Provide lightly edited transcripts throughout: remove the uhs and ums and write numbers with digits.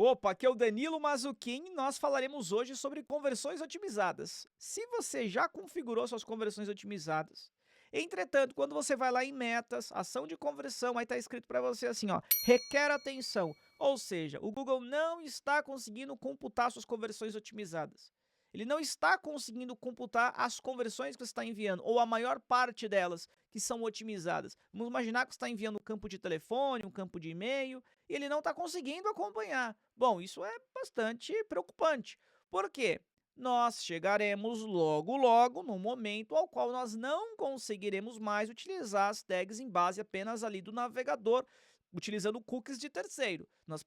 Opa, aqui é o Danilo Mazzucchin e nós falaremos hoje sobre conversões otimizadas. Se você já configurou suas conversões otimizadas, entretanto, quando você vai lá em metas, ação de conversão, aí está escrito para você assim, ó, requer atenção. Ou seja, o Google não está conseguindo computar suas conversões otimizadas. Ele não está conseguindo computar as conversões que você está enviando, ou a maior parte delas que são otimizadas. Vamos imaginar que você está enviando um campo de telefone, um campo de e-mail, e ele não está conseguindo acompanhar. Bom, isso é bastante preocupante. Por quê? Nós chegaremos logo logo no momento ao qual nós não conseguiremos mais utilizar as tags em base apenas ali do navegador, utilizando cookies de terceiro. Nós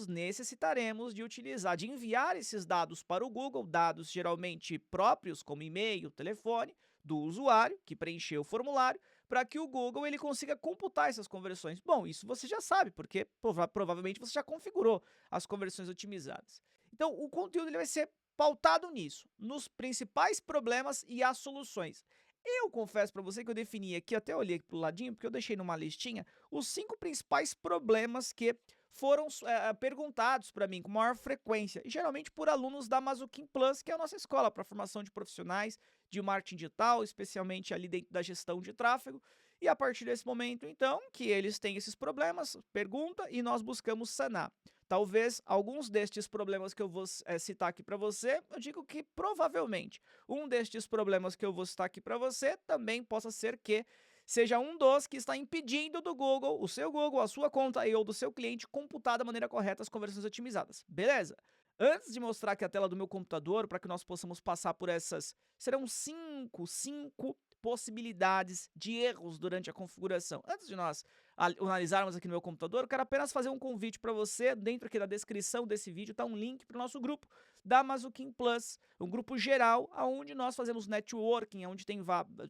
necessitaremos de utilizar, de enviar esses dados para o Google, dados geralmente próprios, como e-mail, telefone, do usuário que preencheu o formulário, para que o Google ele consiga computar essas conversões. Bom, isso você já sabe, porque provavelmente você já configurou as conversões otimizadas. Então, o conteúdo ele vai ser pautado nisso, nos principais problemas e as soluções. Eu confesso para você que eu defini aqui, até olhei aqui pro ladinho, porque eu deixei numa listinha, os 5 principais problemas que foram perguntados para mim com maior frequência, e geralmente por alunos da Mazzucchin Plus, que é a nossa escola para formação de profissionais de marketing digital, especialmente ali dentro da gestão de tráfego. E a partir desse momento, então, que eles têm esses problemas, pergunta e nós buscamos sanar. Talvez alguns destes problemas que eu vou citar aqui para você, eu digo que provavelmente um destes problemas que eu vou citar aqui para você também possa ser que seja um dos que está impedindo do Google, o seu Google, a sua conta ou do seu cliente computar da maneira correta as conversões otimizadas. Beleza? Antes de mostrar aqui a tela do meu computador, para que nós possamos passar por essas, serão cinco possibilidades de erros durante a configuração. Antes de nós analisarmos aqui no meu computador, eu quero apenas fazer um convite para você. Dentro aqui da descrição desse vídeo está um link para o nosso grupo da Mazzucchin Plus, um grupo geral, onde nós fazemos networking, onde tem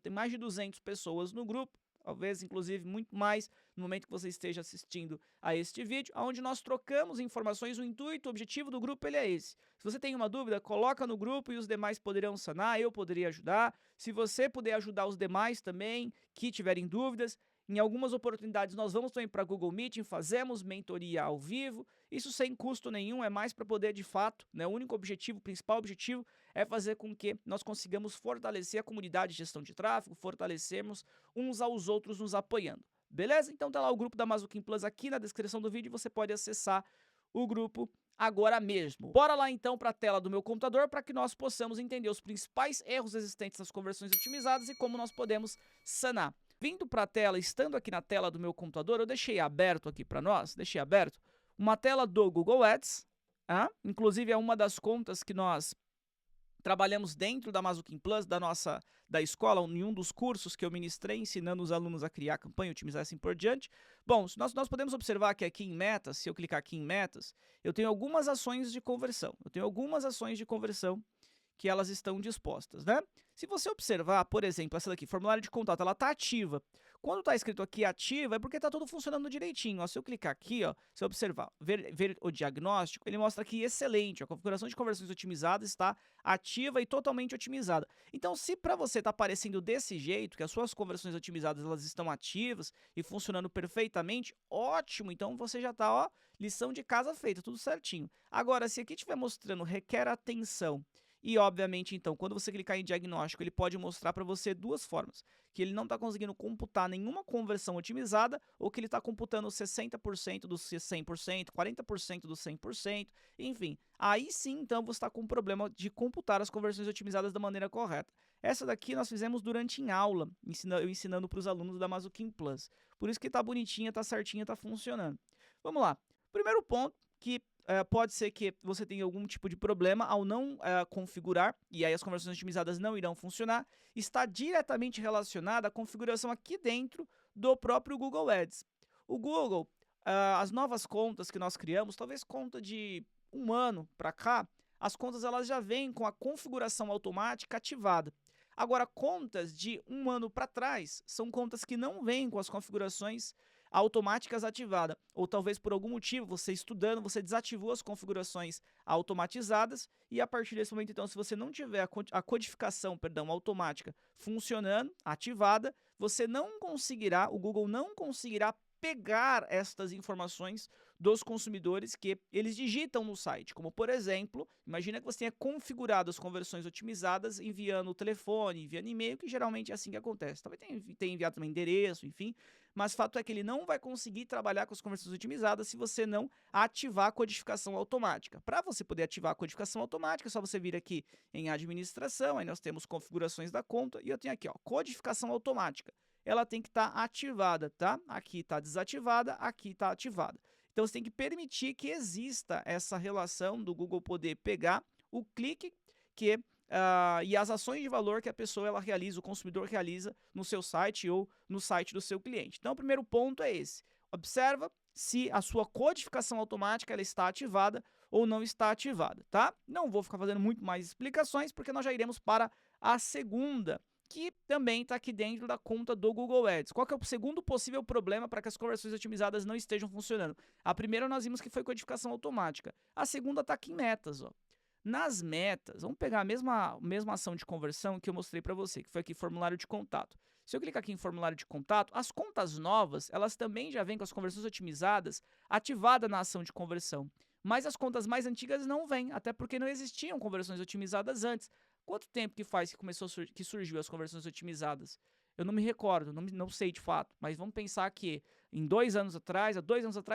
mais de 200 pessoas no grupo, talvez inclusive muito mais no momento que você esteja assistindo a este vídeo, onde nós trocamos informações. O intuito, o objetivo do grupo ele é esse. Se você tem uma dúvida, coloca no grupo e os demais poderão sanar, eu poderia ajudar. Se você puder ajudar os demais também que tiverem dúvidas, em algumas oportunidades nós vamos também para Google Meeting, fazemos mentoria ao vivo, isso sem custo nenhum, é mais para poder de fato, né, o único objetivo, o principal objetivo é fazer com que nós consigamos fortalecer a comunidade de gestão de tráfego, fortalecermos uns aos outros nos apoiando. Beleza? Então tá lá o grupo da Mazzucchin Plus aqui na descrição do vídeo, você pode acessar o grupo agora mesmo. Bora lá então para a tela do meu computador para que nós possamos entender os principais erros existentes nas conversões otimizadas e como nós podemos sanar. Vindo para a tela, estando aqui na tela do meu computador, eu deixei aberto aqui para nós, uma tela do Google Ads, inclusive é uma das contas que nós trabalhamos dentro da Mazzucchin Plus, da escola, em um dos cursos que eu ministrei, ensinando os alunos a criar campanha, otimizar assim por diante. Bom, nós podemos observar que aqui em metas, se eu clicar aqui em metas, eu tenho algumas ações de conversão. Que elas estão dispostas, né? Se você observar, por exemplo, essa daqui, formulário de contato, ela está ativa. Quando está escrito aqui ativa, é porque está tudo funcionando direitinho. Ó, se eu clicar aqui, ó, se eu observar, ver o diagnóstico, ele mostra aqui excelente. A configuração de conversões otimizadas está ativa e totalmente otimizada. Então, se para você está aparecendo desse jeito, que as suas conversões otimizadas elas estão ativas e funcionando perfeitamente, ótimo. Então, você já está, ó, lição de casa feita, tudo certinho. Agora, se aqui estiver mostrando requer atenção, e, obviamente, então, quando você clicar em diagnóstico, ele pode mostrar para você duas formas. Que ele não está conseguindo computar nenhuma conversão otimizada, ou que ele está computando 60% dos 100%, 40% dos 100%, enfim. Aí sim, então, você está com um problema de computar as conversões otimizadas da maneira correta. Essa daqui nós fizemos durante em aula, eu ensinando para os alunos da Mazzucchin Plus. Por isso que está bonitinha, está certinha, está funcionando. Vamos lá. Primeiro ponto, que pode ser que você tenha algum tipo de problema ao não configurar, e aí as conversões otimizadas não irão funcionar, está diretamente relacionada à configuração aqui dentro do próprio Google Ads. O Google, as novas contas que nós criamos, talvez conta de um ano para cá, as contas elas já vêm com a configuração automática ativada. Agora, contas de um ano para trás são contas que não vêm com as configurações automáticas ativadas. Ou talvez por algum motivo, você estudando, você desativou as configurações automatizadas e a partir desse momento, então, se você não tiver a codificação, automática funcionando, ativada, você não conseguirá, o Google não conseguirá pegar estas informações dos consumidores que eles digitam no site. Como, por exemplo, imagina que você tenha configurado as conversões otimizadas enviando o telefone, enviando e-mail, que geralmente é assim que acontece. Talvez tenha enviado também endereço, enfim, mas fato é que ele não vai conseguir trabalhar com as conversões otimizadas se você não ativar a codificação automática. Para você poder ativar a codificação automática, é só você vir aqui em administração, aí nós temos configurações da conta e eu tenho aqui, ó, codificação automática. Ela tem que estar ativada, tá? Aqui está desativada, aqui está ativada. Então você tem que permitir que exista essa relação do Google poder pegar o clique que e as ações de valor que a pessoa ela realiza, o consumidor realiza no seu site ou no site do seu cliente. Então o primeiro ponto é esse. Observa se a sua codificação automática ela está ativada ou não está ativada, tá? Não vou ficar fazendo muito mais explicações porque nós já iremos para a segunda, que também está aqui dentro da conta do Google Ads. Qual que é o segundo possível problema para que as conversões otimizadas não estejam funcionando? A primeira nós vimos que foi codificação automática. A segunda está aqui em metas, ó. Nas metas, vamos pegar a mesma ação de conversão que eu mostrei para você, que foi aqui formulário de contato. Se eu clicar aqui em formulário de contato, as contas novas, elas também já vêm com as conversões otimizadas ativada na ação de conversão. Mas as contas mais antigas não vêm, até porque não existiam conversões otimizadas antes. Quanto tempo que faz que surgiu as conversões otimizadas? Eu não me recordo, não sei de fato, mas vamos pensar que há 2 anos atrás,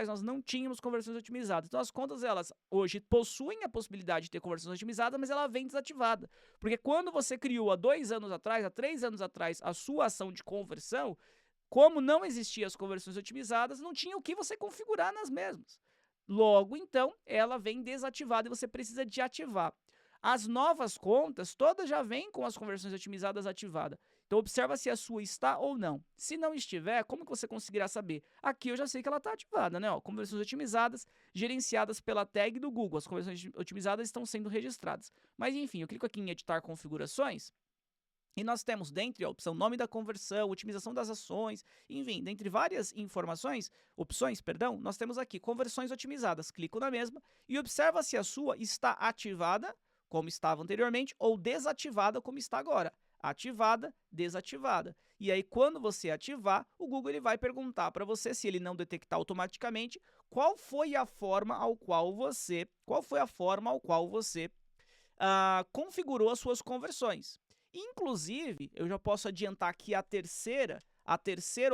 nós não tínhamos conversões otimizadas. Então as contas, elas hoje possuem a possibilidade de ter conversões otimizadas, mas ela vem desativada. Porque quando você criou há 2 anos atrás, há 3 anos atrás, a sua ação de conversão, como não existiam as conversões otimizadas, não tinha o que você configurar nas mesmas. Logo, então, ela vem desativada e você precisa de ativar. As novas contas, todas já vêm com as conversões otimizadas ativadas. Então, observa se a sua está ou não. Se não estiver, como que você conseguirá saber? Aqui eu já sei que ela está ativada, né? Ó, conversões otimizadas, gerenciadas pela tag do Google. As conversões otimizadas estão sendo registradas. Mas, enfim, eu clico aqui em editar configurações. E nós temos, dentre a opção nome da conversão, otimização das ações, enfim, dentre várias opções, nós temos aqui conversões otimizadas. Clico na mesma e observa se a sua está ativada, como estava anteriormente, ou desativada, como está agora. Ativada, desativada. E aí, quando você ativar, o Google ele vai perguntar para você, se ele não detectar automaticamente, qual foi a forma ao qual você configurou as suas conversões. Inclusive, eu já posso adiantar aqui a terceira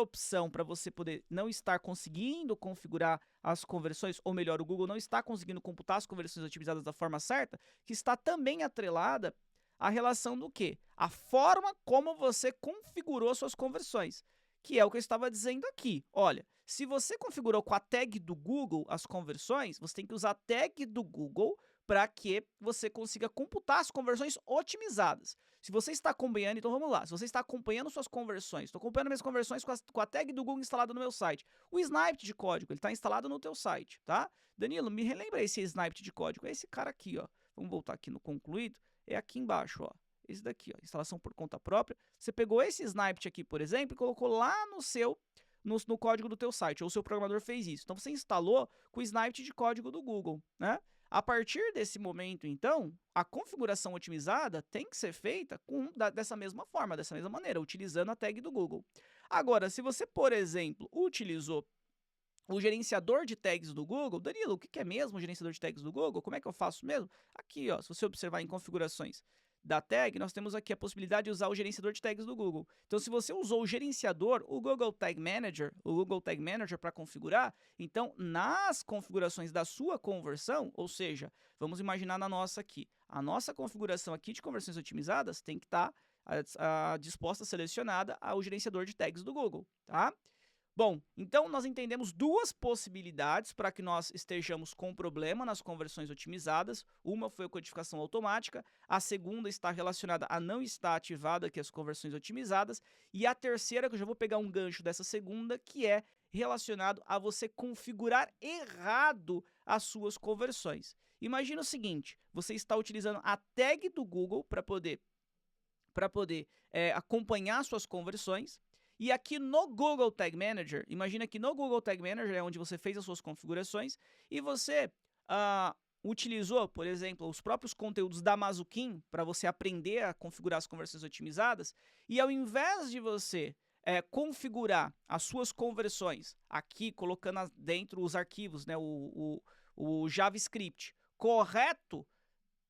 opção para você poder não estar conseguindo configurar as conversões, ou melhor, o Google não está conseguindo computar as conversões otimizadas da forma certa, que está também atrelada à relação do quê? A forma como você configurou suas conversões, que é o que eu estava dizendo aqui. Olha, se você configurou com a tag do Google as conversões, você tem que usar a tag do Google para que você consiga computar as conversões otimizadas. Se você está acompanhando, então vamos lá, se você está acompanhando suas conversões, estou acompanhando minhas conversões com a tag do Google instalada no meu site, o snippet de código, ele está instalado no teu site, tá? Danilo, me relembra esse snippet de código, é esse cara aqui, ó. Vamos voltar aqui no concluído, é aqui embaixo, ó. Esse daqui, ó, instalação por conta própria. Você pegou esse snippet aqui, por exemplo, e colocou lá no código do teu site, ou o seu programador fez isso. Então você instalou com o snippet de código do Google, né? A partir desse momento, então, a configuração otimizada tem que ser feita dessa mesma forma, dessa mesma maneira, utilizando a tag do Google. Agora, se você, por exemplo, utilizou o gerenciador de tags do Google, Danilo, o que é mesmo o gerenciador de tags do Google? Como é que eu faço mesmo? Aqui, ó, se você observar em configurações da tag, nós temos aqui a possibilidade de usar o gerenciador de tags do Google. Então, se você usou o gerenciador, o Google Tag Manager para configurar, então, nas configurações da sua conversão, ou seja, vamos imaginar na nossa aqui, a nossa configuração aqui de conversões otimizadas tem que estar disposta, selecionada ao gerenciador de tags do Google, tá? Bom, então nós entendemos duas possibilidades para que nós estejamos com problema nas conversões otimizadas. Uma foi a codificação automática, a segunda está relacionada a não estar ativada, que é as conversões otimizadas, e a terceira, que eu já vou pegar um gancho dessa segunda, que é relacionado a você configurar errado as suas conversões. Imagina o seguinte, você está utilizando a tag do Google para poder acompanhar suas conversões. E aqui no Google Tag Manager, imagina que no Google Tag Manager é onde você fez as suas configurações e você utilizou, por exemplo, os próprios conteúdos da Mazuquim para você aprender a configurar as conversões otimizadas. E ao invés de você configurar as suas conversões, aqui colocando dentro os arquivos, né, o JavaScript, correto,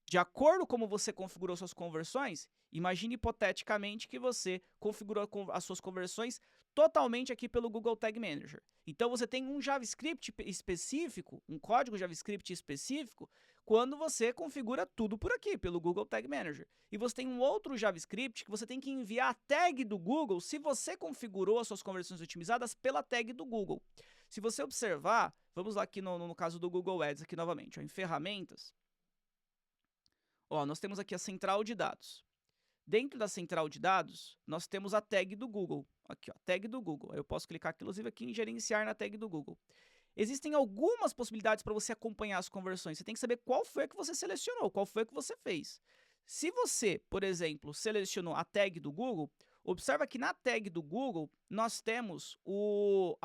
de acordo com como você configurou suas conversões, imagine hipoteticamente que você configurou as suas conversões totalmente aqui pelo Google Tag Manager. Então você tem um JavaScript específico, um código JavaScript específico, quando você configura tudo por aqui, pelo Google Tag Manager. E você tem um outro JavaScript que você tem que enviar a tag do Google se você configurou as suas conversões otimizadas pela tag do Google. Se você observar, vamos lá aqui no caso do Google Ads, aqui novamente, ó, em ferramentas. Ó, nós temos aqui a central de dados. Dentro da central de dados, nós temos a tag do Google. Aqui, ó, tag do Google. Eu posso clicar, inclusive, aqui em gerenciar na tag do Google. Existem algumas possibilidades para você acompanhar as conversões. Você tem que saber qual foi a que você selecionou, qual foi a que você fez. Se você, por exemplo, selecionou a tag do Google, observa que na tag do Google nós temos o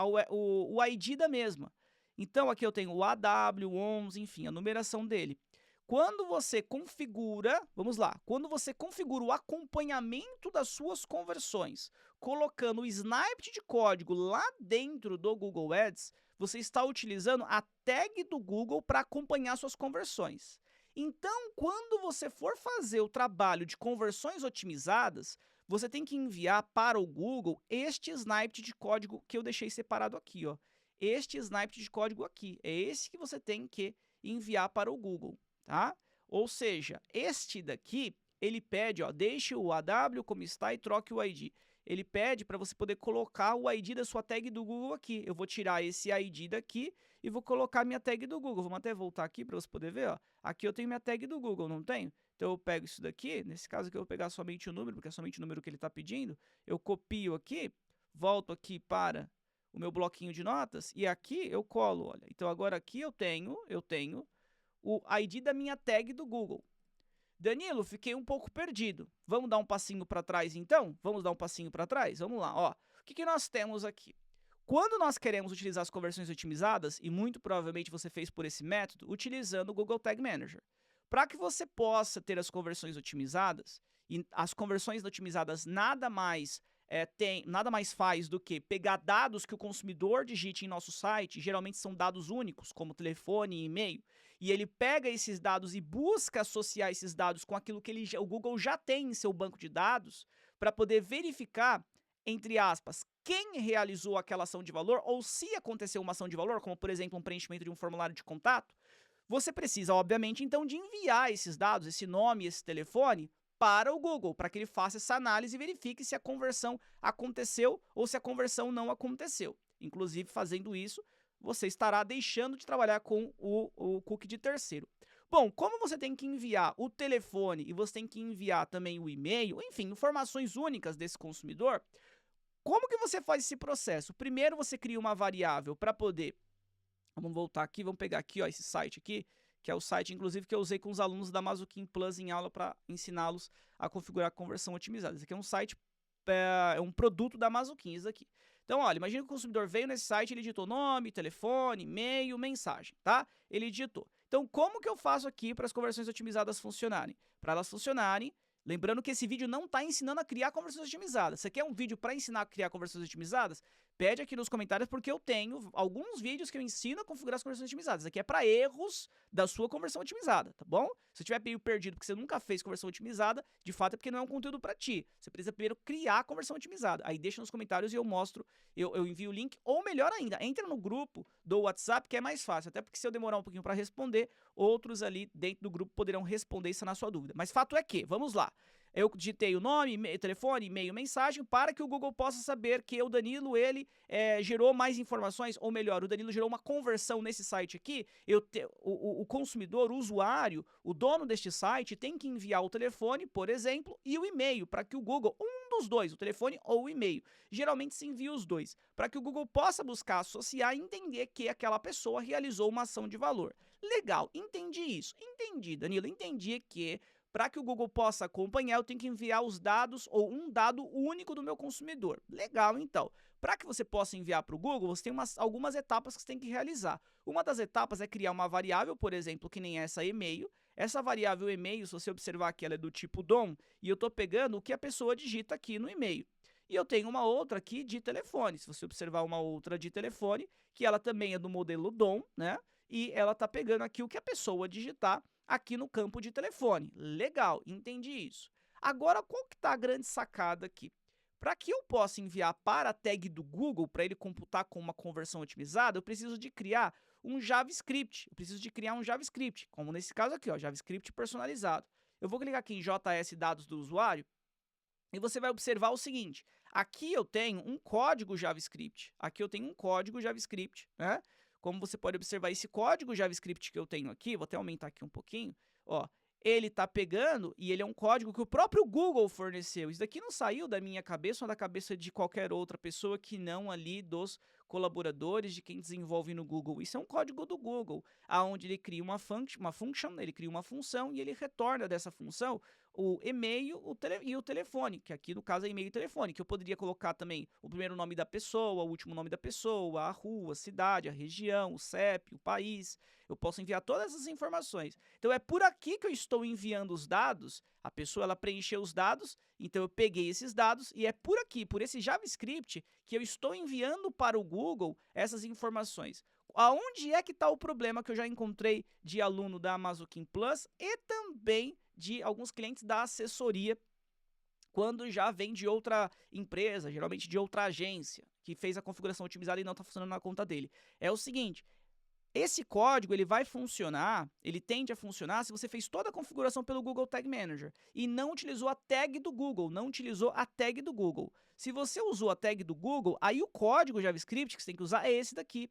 ID da mesma. Então, aqui eu tenho o AW11, enfim, a numeração dele. Quando você configura, vamos lá, quando você configura o acompanhamento das suas conversões, colocando o snippet de código lá dentro do Google Ads, você está utilizando a tag do Google para acompanhar suas conversões. Então, quando você for fazer o trabalho de conversões otimizadas, você tem que enviar para o Google este snippet de código que eu deixei separado aqui, ó. Este snippet de código aqui, é esse que você tem que enviar para o Google. Tá? Ou seja, este daqui, ele pede, ó, deixe o AW como está e troque o ID. Ele pede para você poder colocar o ID da sua tag do Google aqui. Eu vou tirar esse ID daqui e vou colocar minha tag do Google. Vamos até voltar aqui para você poder ver, ó. Aqui eu tenho minha tag do Google, não tenho? Então eu pego isso daqui, nesse caso aqui eu vou pegar somente o número, porque é somente o número que ele está pedindo. Eu copio aqui, volto aqui para o meu bloquinho de notas e aqui eu colo, olha. Então agora aqui eu tenho o ID da minha tag do Google. Danilo, fiquei um pouco perdido. Vamos dar um passinho para trás, então? Vamos dar um passinho para trás? Vamos lá, ó. O que nós temos aqui? Quando nós queremos utilizar as conversões otimizadas, e muito provavelmente você fez por esse método, utilizando o Google Tag Manager. Para que você possa ter as conversões otimizadas, e as conversões otimizadas nada mais faz do que pegar dados que o consumidor digite em nosso site, geralmente são dados únicos, como telefone e e-mail, e ele pega esses dados e busca associar esses dados com aquilo que o Google já tem em seu banco de dados, para poder verificar, entre aspas, quem realizou aquela ação de valor, ou se aconteceu uma ação de valor, como por exemplo um preenchimento de um formulário de contato. Você precisa, obviamente, então, de enviar esses dados, esse nome, esse telefone, para o Google, para que ele faça essa análise e verifique se a conversão aconteceu ou se a conversão não aconteceu. Inclusive, fazendo isso, você estará deixando de trabalhar com o cookie de terceiro. Bom, como você tem que enviar o telefone e você tem que enviar também o e-mail, enfim, informações únicas desse consumidor, como que você faz esse processo? Primeiro, você cria uma variável para poder... Vamos voltar aqui, vamos pegar aqui, ó, esse site aqui, que é o site, inclusive, que eu usei com os alunos da Mazuquim Plus em aula para ensiná-los a configurar a conversão otimizada. Esse aqui é um site, é um produto da Mazuquim, isso aqui. Então, olha, imagina que o consumidor veio nesse site, ele digitou nome, telefone, e-mail, mensagem, tá? Ele digitou. Então, como que eu faço aqui para as conversões otimizadas funcionarem? Para elas funcionarem, lembrando que esse vídeo não está ensinando a criar conversões otimizadas. Você quer um vídeo para ensinar a criar conversões otimizadas? Pede aqui nos comentários, porque eu tenho alguns vídeos que eu ensino a configurar as conversões otimizadas. Isso aqui é para erros da sua conversão otimizada, tá bom? Se você estiver meio perdido porque você nunca fez conversão otimizada, de fato é porque não é um conteúdo para ti. Você precisa primeiro criar a conversão otimizada. Aí deixa nos comentários e eu mostro, eu envio o link. Ou melhor ainda, entra no grupo do WhatsApp, que é mais fácil. Até porque se eu demorar um pouquinho para responder, outros ali dentro do grupo poderão responder isso na sua dúvida. Mas fato é que, vamos lá. Eu digitei o nome, telefone, e-mail, mensagem, para que o Google possa saber que o Danilo, ele gerou mais informações, ou melhor, o Danilo gerou uma conversão nesse site aqui. O consumidor, o usuário, o dono deste site tem que enviar o telefone, por exemplo, e o e-mail, para que o Google, um dos dois, o telefone ou o e-mail, geralmente se envia os dois, para que o Google possa buscar associar e entender que aquela pessoa realizou uma ação de valor. Legal, entendi isso. Entendi, Danilo, entendi que... Para que o Google possa acompanhar, eu tenho que enviar os dados ou um dado único do meu consumidor. Legal, então. Para que você possa enviar para o Google, você tem algumas etapas que você tem que realizar. Uma das etapas é criar uma variável, por exemplo, que nem essa e-mail. Essa variável e-mail, se você observar que ela é do tipo DOM, e eu estou pegando o que a pessoa digita aqui no e-mail. E eu tenho uma outra aqui de telefone. Se você observar uma outra de telefone, que ela também é do modelo DOM, né? E ela tá pegando aqui o que a pessoa digitar aqui no campo de telefone. Legal, entendi isso. Agora, qual que tá a grande sacada aqui? Para que eu possa enviar para a tag do Google, para ele computar com uma conversão otimizada, eu preciso de criar um JavaScript. Eu preciso de criar um JavaScript, como nesse caso aqui, ó, JavaScript personalizado. Eu vou clicar aqui em JS dados do usuário e você vai observar o seguinte, aqui eu tenho um código JavaScript, aqui eu tenho um código JavaScript, né? Como você pode observar, esse código JavaScript que eu tenho aqui, vou até aumentar aqui um pouquinho, ó, ele tá pegando e ele é um código que o próprio Google forneceu. Isso daqui não saiu da minha cabeça ou da cabeça de qualquer outra pessoa que não ali dos colaboradores de quem desenvolve no Google. Isso é um código do Google, aonde ele cria uma function, ele cria uma função e ele retorna dessa função o e-mail e o telefone, que aqui no caso é e-mail e telefone, que eu poderia colocar também o primeiro nome da pessoa, o último nome da pessoa, a rua, a cidade, a região, o CEP, o país. Eu posso enviar todas essas informações. Então é por aqui que eu estou enviando os dados, a pessoa ela preencheu os dados, então eu peguei esses dados e é por aqui, por esse JavaScript, que eu estou enviando para o Google essas informações. Aonde é que está o problema que eu já encontrei de aluno da Amazokin Plus e também de alguns clientes da assessoria, quando já vem de outra empresa, geralmente de outra agência, que fez a configuração otimizada e não está funcionando na conta dele. É o seguinte, esse código ele vai funcionar, ele tende a funcionar se você fez toda a configuração pelo Google Tag Manager e não utilizou a tag do Google, não utilizou a tag do Google. Se você usou a tag do Google, aí o código JavaScript que você tem que usar é esse daqui.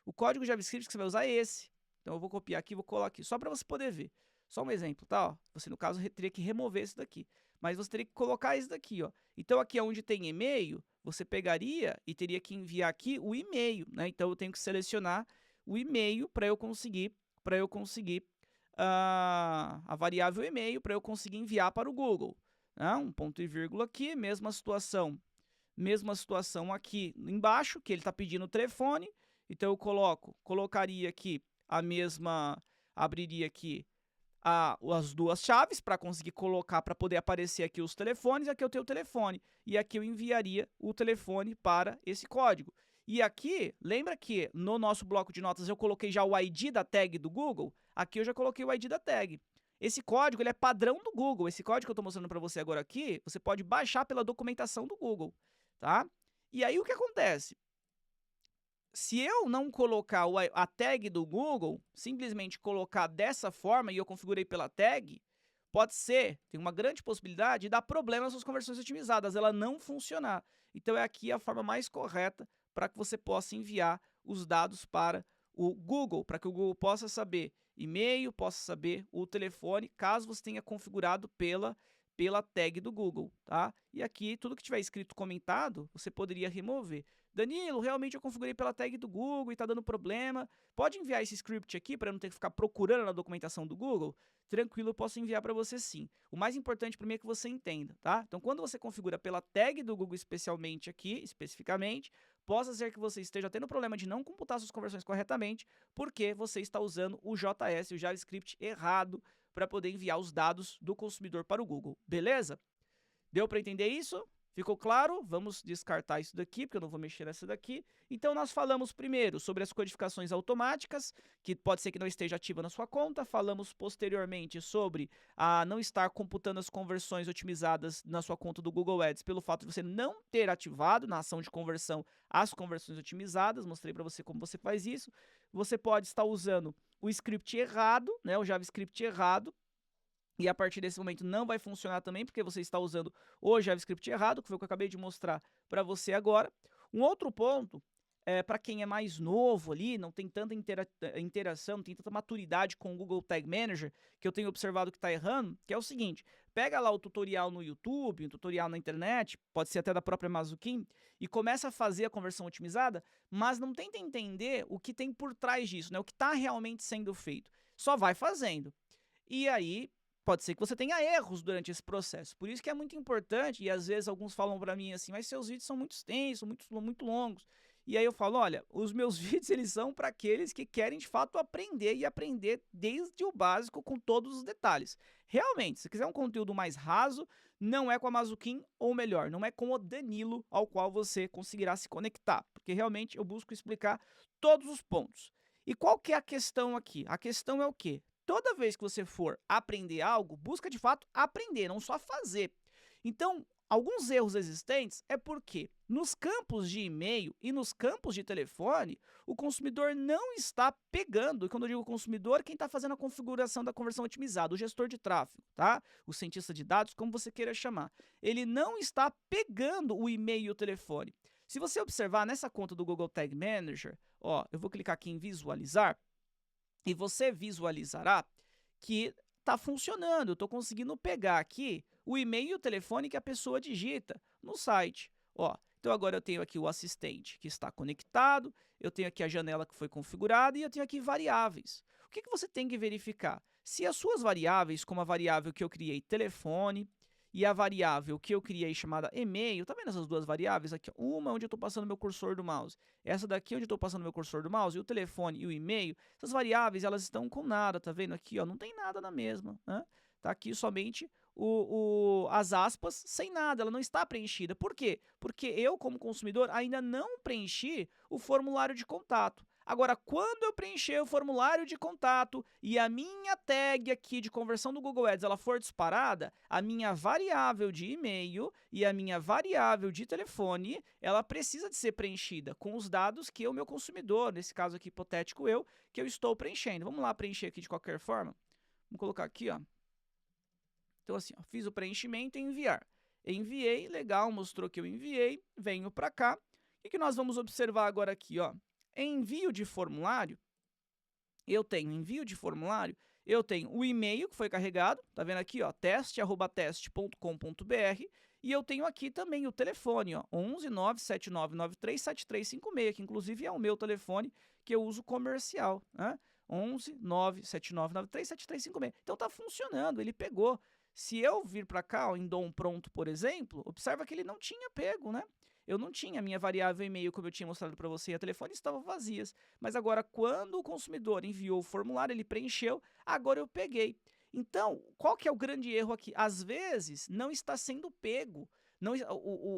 O código JavaScript que você vai usar é esse. Então eu vou copiar aqui e vou colar aqui, só para você poder ver. Só um exemplo, tá? Ó, você, no caso, teria que remover esse daqui. Mas você teria que colocar esse daqui, ó. Então, aqui onde tem e-mail, você pegaria e teria que enviar aqui o e-mail, né? Então, eu tenho que selecionar o e-mail para eu conseguir, a variável e-mail, para eu conseguir enviar para o Google. Né? Um ponto e vírgula aqui, mesma situação aqui embaixo, que ele está pedindo o telefone. Então, eu colocaria aqui a mesma, abriria aqui as duas chaves para conseguir colocar, para poder aparecer aqui os telefones, aqui eu tenho o telefone, e aqui eu enviaria o telefone para esse código. E aqui, lembra que no nosso bloco de notas eu coloquei já o ID da tag do Google? Aqui eu já coloquei o ID da tag. Esse código ele é padrão do Google, esse código que eu estou mostrando para você agora aqui, você pode baixar pela documentação do Google, tá? E aí o que acontece? Se eu não colocar a tag do Google, simplesmente colocar dessa forma e eu configurei pela tag, pode ser, tem uma grande possibilidade de dar problema nas suas conversões otimizadas, ela não funcionar. Então é aqui a forma mais correta para que você possa enviar os dados para o Google, para que o Google possa saber e-mail, possa saber o telefone, caso você tenha configurado pela tag do Google, tá? E aqui, tudo que tiver escrito comentado, você poderia remover. Danilo, realmente eu configurei pela tag do Google e está dando problema. Pode enviar esse script aqui para eu não ter que ficar procurando na documentação do Google? Tranquilo, eu posso enviar para você sim. O mais importante para mim é que você entenda, tá? Então, quando você configura pela tag do Google especificamente, possa ser que você esteja tendo problema de não computar suas conversões corretamente, porque você está usando o JS, o JavaScript errado, para poder enviar os dados do consumidor para o Google, beleza? Deu para entender isso? Ficou claro? Vamos descartar isso daqui, porque eu não vou mexer nessa daqui. Então, nós falamos primeiro sobre as codificações automáticas, que pode ser que não esteja ativa na sua conta. Falamos posteriormente sobre a não estar computando as conversões otimizadas na sua conta do Google Ads, pelo fato de você não ter ativado na ação de conversão as conversões otimizadas. Mostrei para você como você faz isso. Você pode estar usando o script errado, né, o JavaScript errado, e a partir desse momento não vai funcionar também, porque você está usando o JavaScript errado, que foi o que eu acabei de mostrar para você agora. Um outro ponto, para quem é mais novo ali, não tem tanta interação, não tem tanta maturidade com o Google Tag Manager, que eu tenho observado que está errando, que é o seguinte, pega lá o tutorial no YouTube, um tutorial na internet, pode ser até da própria Amazokin, e começa a fazer a conversão otimizada, mas não tenta entender o que tem por trás disso, né? O que está realmente sendo feito. Só vai fazendo. E aí pode ser que você tenha erros durante esse processo. Por isso que é muito importante, e às vezes alguns falam para mim assim, mas seus vídeos são muito extensos, muito longos. E aí eu falo, olha, os meus vídeos eles são para aqueles que querem de fato aprender e aprender desde o básico com todos os detalhes. Realmente, se quiser um conteúdo mais raso, não é com a Mazuquim, ou melhor, não é com o Danilo ao qual você conseguirá se conectar, porque realmente eu busco explicar todos os pontos. E qual que é a questão aqui? A questão é o quê? Toda vez que você for aprender algo, busca de fato aprender, não só fazer. Então, alguns erros existentes é porque nos campos de e-mail e nos campos de telefone, o consumidor não está pegando, e quando eu digo consumidor, quem está fazendo a configuração da conversão otimizada, o gestor de tráfego, tá? O cientista de dados, como você queira chamar. Ele não está pegando o e-mail e o telefone. Se você observar nessa conta do Google Tag Manager, ó, eu vou clicar aqui em visualizar, e você visualizará que está funcionando. Eu estou conseguindo pegar aqui o e-mail e o telefone que a pessoa digita no site. Ó, então agora eu tenho aqui o assistente que está conectado, eu tenho aqui a janela que foi configurada e eu tenho aqui variáveis. O que você tem que verificar? Se as suas variáveis, como a variável que eu criei telefone, e a variável que eu criei chamada e-mail, tá vendo essas duas variáveis aqui? Uma onde eu estou passando meu cursor do mouse, essa daqui onde eu estou passando meu cursor do mouse, e o telefone e o e-mail, essas variáveis elas estão com nada, tá vendo aqui? Ó, não tem nada na mesma, né? Tá aqui somente as aspas sem nada, ela não está preenchida. Por quê? Porque eu, como consumidor, ainda não preenchi o formulário de contato. Agora, quando eu preencher o formulário de contato e a minha tag aqui de conversão do Google Ads ela for disparada, a minha variável de e-mail e a minha variável de telefone, ela precisa de ser preenchida com os dados que o meu consumidor, nesse caso aqui hipotético eu, que eu estou preenchendo. Vamos lá preencher aqui de qualquer forma. Vamos colocar aqui, ó. Então assim, ó, fiz o preenchimento e enviar. Enviei, legal, mostrou que eu enviei, venho para cá. O que nós vamos observar agora aqui, ó? Envio de formulário, eu tenho o e-mail que foi carregado, tá vendo aqui, ó, teste@teste.com.br, e eu tenho aqui também o telefone, ó, 11 97993 7356, que inclusive é o meu telefone que eu uso comercial, né? 11 97993 7356. Então tá funcionando, ele pegou. Se eu vir para cá, ó, em DOM pronto, por exemplo, observa que ele não tinha pego, né? Eu não tinha a minha variável e-mail, como eu tinha mostrado para você, e a telefone estavam vazias. Mas agora, quando o consumidor enviou o formulário, ele preencheu, agora eu peguei. Então, qual que é o grande erro aqui? Às vezes, não está sendo pego. Não,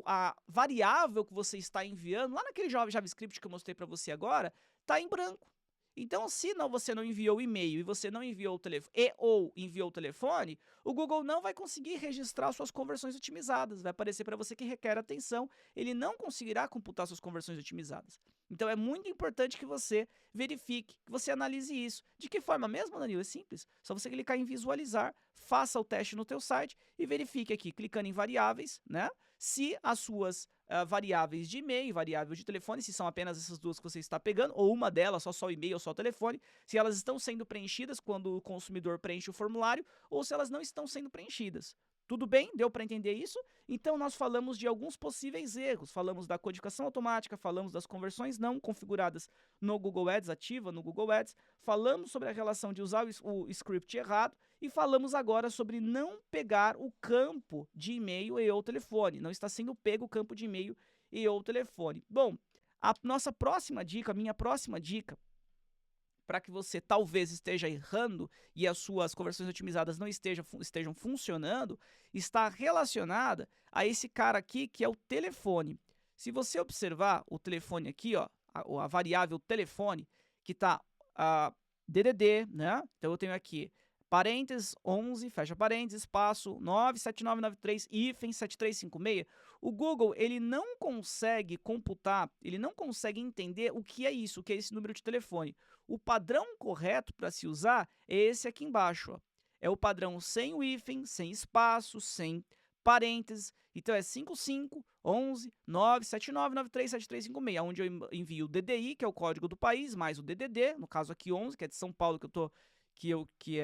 a variável que você está enviando, lá naquele JavaScript que eu mostrei para você agora, está em branco. Então, se você não enviou o e-mail e você não enviou o telefone ou enviou o telefone, o Google não vai conseguir registrar suas conversões otimizadas. Vai aparecer para você que requer atenção, ele não conseguirá computar suas conversões otimizadas. Então é muito importante que você verifique, que você analise isso. De que forma mesmo, Danilo? É simples. Só você clicar em visualizar, faça o teste no teu site e verifique aqui, clicando em variáveis, né? Se as suas variáveis de e-mail, variável de telefone, se são apenas essas duas que você está pegando, ou uma delas, só o e-mail ou só o telefone, se elas estão sendo preenchidas quando o consumidor preenche o formulário, ou se elas não estão sendo preenchidas. Tudo bem? Deu para entender isso? Então, nós falamos de alguns possíveis erros. Falamos da codificação automática, falamos das conversões não configuradas no Google Ads, ativa no Google Ads, falamos sobre a relação de usar o script errado e falamos agora sobre não pegar o campo de e-mail e ou telefone. Não está sendo pego o campo de e-mail e ou telefone. Bom, a nossa próxima dica, a minha próxima dica, para que você talvez esteja errando e as suas conversões otimizadas não estejam funcionando, está relacionada a esse cara aqui, que é o telefone. Se você observar o telefone aqui, ó, a variável telefone, que está DDD, né? Então eu tenho aqui parênteses 11, fecha parênteses, espaço 97993, hífen 7356. O Google, ele não consegue computar, ele não consegue entender o que é isso, o que é esse número de telefone. O padrão correto para se usar é esse aqui embaixo, ó. É o padrão sem o hífen, sem espaço, sem parênteses. Então é 55 11 97993 7356, onde eu envio o DDI, que é o código do país, mais o DDD, no caso aqui 11, que é de São Paulo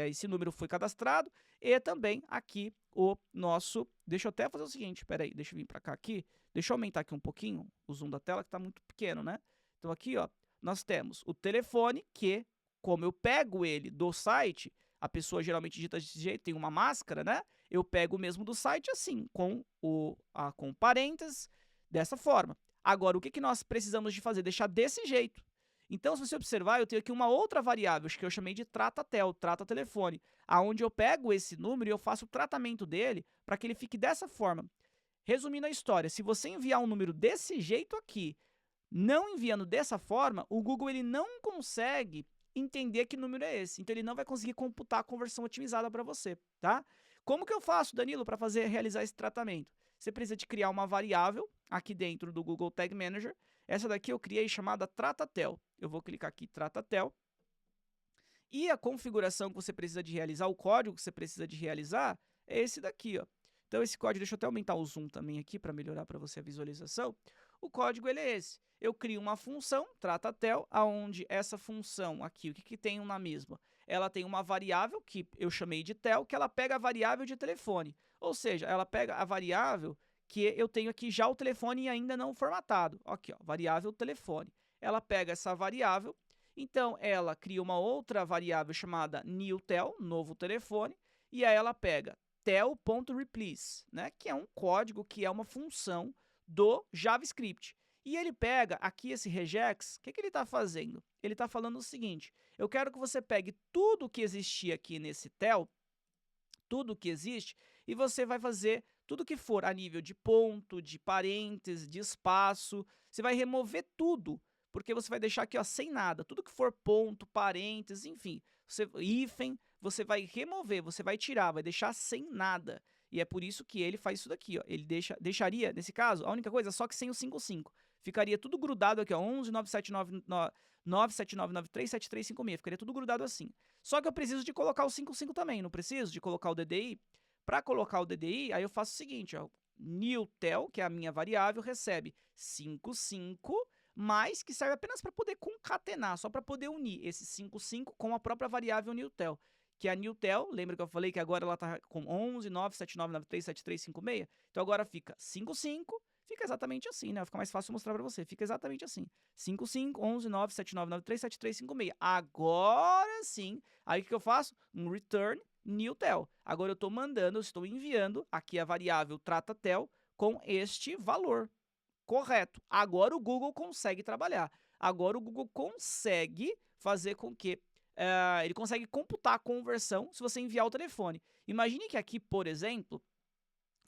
esse número foi cadastrado, e também aqui o nosso, deixa eu até fazer o seguinte, peraí, deixa eu vir para cá aqui, deixa eu aumentar aqui um pouquinho o zoom da tela, que está muito pequeno, né? Então aqui, ó, nós temos o telefone, que, como eu pego ele do site, a pessoa geralmente digita desse jeito, tem uma máscara, né? Eu pego o mesmo do site assim, com parênteses, dessa forma. Agora, o que nós precisamos de fazer? Deixar desse jeito. Então, se você observar, eu tenho aqui uma outra variável, que eu chamei de trata-tel, trata-telefone, aonde eu pego esse número e eu faço o tratamento dele para que ele fique dessa forma. Resumindo a história, se você enviar um número desse jeito aqui, não enviando dessa forma, o Google ele não consegue entender que número é esse. Então, ele não vai conseguir computar a conversão otimizada para você, tá? Como que eu faço, Danilo, para realizar esse tratamento? Você precisa de criar uma variável aqui dentro do Google Tag Manager. Essa daqui eu criei chamada trata-tel. Eu vou clicar aqui, trata-tel. E a configuração que você precisa de realizar, o código que você precisa de realizar, é esse daqui, ó. Então, esse código, deixa eu até aumentar o zoom também aqui para melhorar para você a visualização. O código, ele é esse. Eu crio uma função, trata-tel, aonde essa função aqui, o que tem na mesma? Ela tem uma variável, que eu chamei de tel, que ela pega a variável de telefone. Ou seja, ela pega a variável que eu tenho aqui já o telefone ainda não formatado. Aqui, ó, variável telefone. Ela pega essa variável, então ela cria uma outra variável chamada newTel, novo telefone, e aí ela pega tel.replace, né, que é um código, que é uma função do JavaScript. E ele pega aqui esse regex, o que ele está fazendo? Ele está falando o seguinte, eu quero que você pegue tudo que existia aqui nesse tel, tudo que existe, e você vai fazer tudo que for a nível de ponto, de parênteses, de espaço, você vai remover tudo, porque você vai deixar aqui, ó, sem nada. Tudo que for ponto, parênteses, enfim, hífen, você vai remover, você vai tirar, vai deixar sem nada. E é por isso que ele faz isso daqui, ó. Ele deixaria, nesse caso, a única coisa, só que sem o 55. Ficaria tudo grudado aqui, ó, 11 979 97993 7356. Ficaria tudo grudado assim. Só que eu preciso de colocar o 55 também, não preciso de colocar o DDI. Para colocar o DDI, aí eu faço o seguinte, ó, newTel, que é a minha variável, recebe 55, mas que serve apenas para poder concatenar, só para poder unir esse 55 com a própria variável newTel, que é a newTel, lembra que eu falei que agora ela está com 11 97993 7356? Então agora fica 55, fica exatamente assim, né? Fica mais fácil mostrar para você, fica exatamente assim. 55 11 97993 7356. Agora sim, aí o que eu faço? Um return newTel. Agora eu estou mandando, eu estou enviando aqui a variável trata-tel com este valor. Correto. Agora o Google consegue trabalhar. Agora o Google consegue fazer com que ele consegue computar a conversão se você enviar o telefone. Imagine que aqui, por exemplo,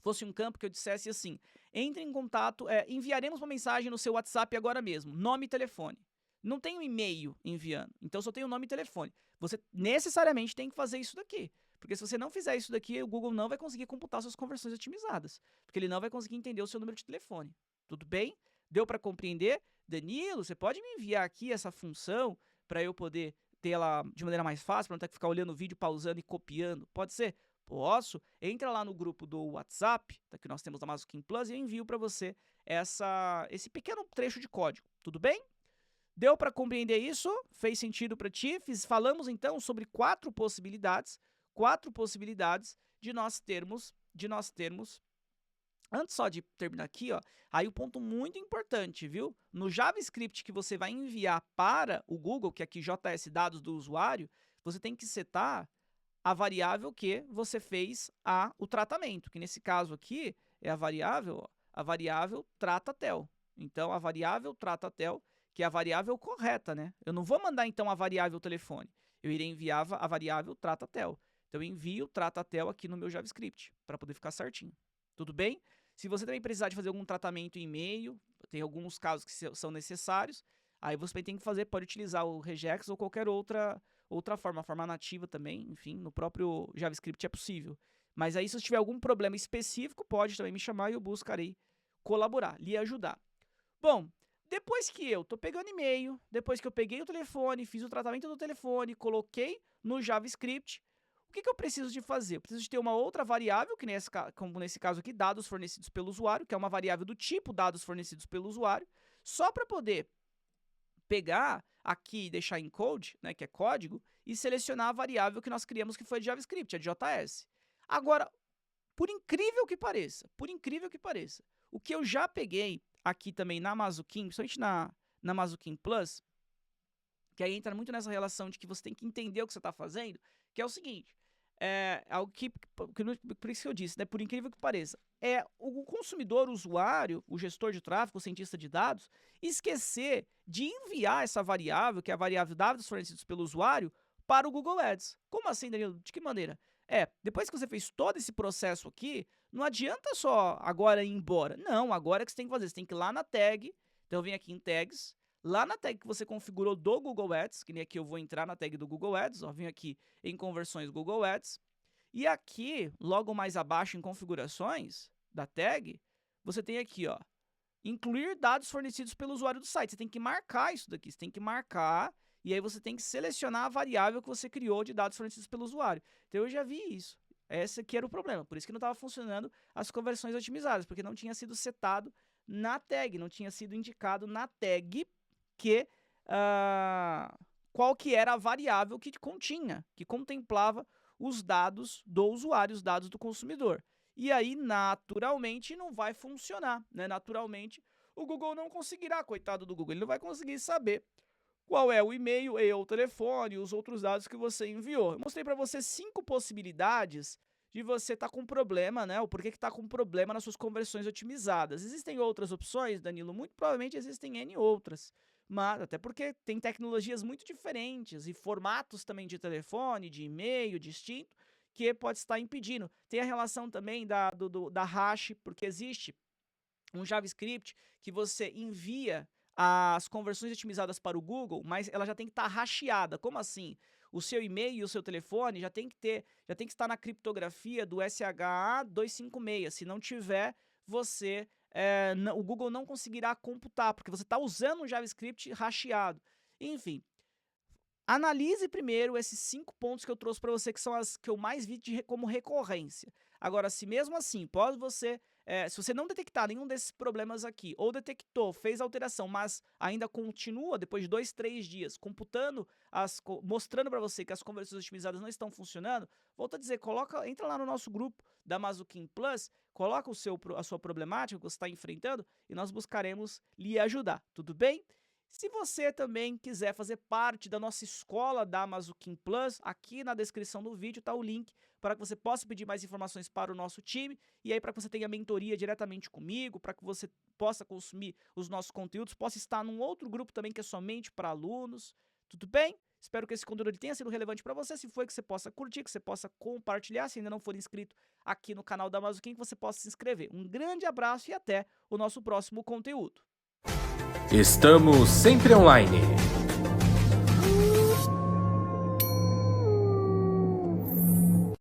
fosse um campo que eu dissesse assim, entre em contato, enviaremos uma mensagem no seu WhatsApp agora mesmo, nome e telefone. Não tem um e-mail enviando, então só tem o nome e telefone. Você necessariamente tem que fazer isso daqui. Porque se você não fizer isso daqui, o Google não vai conseguir computar suas conversões otimizadas. Porque ele não vai conseguir entender o seu número de telefone. Tudo bem? Deu para compreender? Danilo, você pode me enviar aqui essa função para eu poder tê-la de maneira mais fácil, para não ter que ficar olhando o vídeo, pausando e copiando? Pode ser? Posso? Entra lá no grupo do WhatsApp, que nós temos da Mazuquim Plus, e eu envio para você esse pequeno trecho de código. Tudo bem? Deu para compreender isso? Fez sentido para ti? Falamos então sobre quatro possibilidades de nós termos, antes só de terminar aqui, ó, aí o ponto muito importante, viu? No JavaScript que você vai enviar para o Google, que é aqui JS dados do usuário, você tem que setar a variável que você fez o tratamento, que nesse caso aqui é a variável trata-tel. Então, a variável trata-tel, que é a variável correta, né? Eu não vou mandar, então, a variável telefone. Eu irei enviar a variável trata-tel. Então, eu envio o trata-tel aqui no meu JavaScript, para poder ficar certinho. Tudo bem? Se você também precisar de fazer algum tratamento em e-mail, tem alguns casos que são necessários, aí você tem que fazer, pode utilizar o regex ou qualquer outra forma, a forma nativa também, enfim, no próprio JavaScript é possível. Mas aí, se você tiver algum problema específico, pode também me chamar e eu buscarei colaborar, lhe ajudar. Bom, depois que eu tô pegando e-mail, depois que eu peguei o telefone, fiz o tratamento do telefone, coloquei no JavaScript, o que eu preciso de fazer? Eu preciso de ter uma outra variável, que como nesse caso aqui, dados fornecidos pelo usuário, que é uma variável do tipo dados fornecidos pelo usuário, só para poder pegar aqui e deixar em code, né, que é código, e selecionar a variável que nós criamos, que foi de JavaScript, a de JS. Agora, por incrível que pareça, o que eu já peguei aqui também na Mazuquim, principalmente na Mazuquim Plus, que aí entra muito nessa relação de que você tem que entender o que você está fazendo, que é o seguinte, algo por isso que eu disse, né, por incrível que pareça, é o consumidor, o usuário, o gestor de tráfego, o cientista de dados, esquecer de enviar essa variável, que é a variável dados fornecidos pelo usuário, para o Google Ads. Como assim, Danilo? De que maneira? Depois que você fez todo esse processo aqui, não adianta só agora ir embora. Não, agora é que você tem que fazer, você tem que ir lá na tag, então eu venho aqui em tags, lá na tag que você configurou do Google Ads, que nem aqui eu vou entrar na tag do Google Ads, ó, venho aqui em conversões Google Ads, e aqui, logo mais abaixo em configurações da tag, você tem aqui, ó, incluir dados fornecidos pelo usuário do site. Você tem que marcar isso daqui, você tem que marcar, e aí você tem que selecionar a variável que você criou de dados fornecidos pelo usuário. Então eu já vi isso. Esse aqui era o problema, por isso que não estava funcionando as conversões otimizadas, porque não tinha sido setado na tag, não tinha sido indicado na tag que qual que era a variável que continha, que contemplava os dados do usuário, os dados do consumidor. E aí, naturalmente, não vai funcionar, né? Naturalmente, o Google não conseguirá, coitado do Google, ele não vai conseguir saber qual é o e-mail e o telefone e os outros dados que você enviou. Eu mostrei para você 5 possibilidades de você estar com problema, né? O porquê que está com problema nas suas conversões otimizadas. Existem outras opções, Danilo? Muito provavelmente existem N outras. Mas, até porque tem tecnologias muito diferentes e formatos também de telefone, de e-mail distinto, que pode estar impedindo. Tem a relação também da hash, porque existe um JavaScript que você envia as conversões otimizadas para o Google, mas ela já tem que estar hasheada. Como assim? O seu e-mail e o seu telefone já tem que estar na criptografia do SHA-256. Se não tiver, o Google não conseguirá computar, porque você está usando um JavaScript hasheado. Enfim, analise primeiro esses 5 pontos que eu trouxe para você, que são as que eu mais vi como recorrência. Agora, se mesmo assim, se você não detectar nenhum desses problemas aqui, ou detectou, fez alteração, mas ainda continua, depois de 2, 3 dias, mostrando para você que as conversões otimizadas não estão funcionando, volto a dizer, entra lá no nosso grupo da Mazuquim Plus, coloca a sua problemática que você está enfrentando e nós buscaremos lhe ajudar, tudo bem? Se você também quiser fazer parte da nossa escola da Mazuquim Plus, aqui na descrição do vídeo está o link para que você possa pedir mais informações para o nosso time e aí para que você tenha mentoria diretamente comigo, para que você possa consumir os nossos conteúdos, possa estar num outro grupo também que é somente para alunos, tudo bem? Espero que esse conteúdo tenha sido relevante para você, se foi que você possa curtir, que você possa compartilhar, se ainda não for inscrito aqui no canal da Mazuquim, que você possa se inscrever. Um grande abraço e até o nosso próximo conteúdo. Estamos sempre online.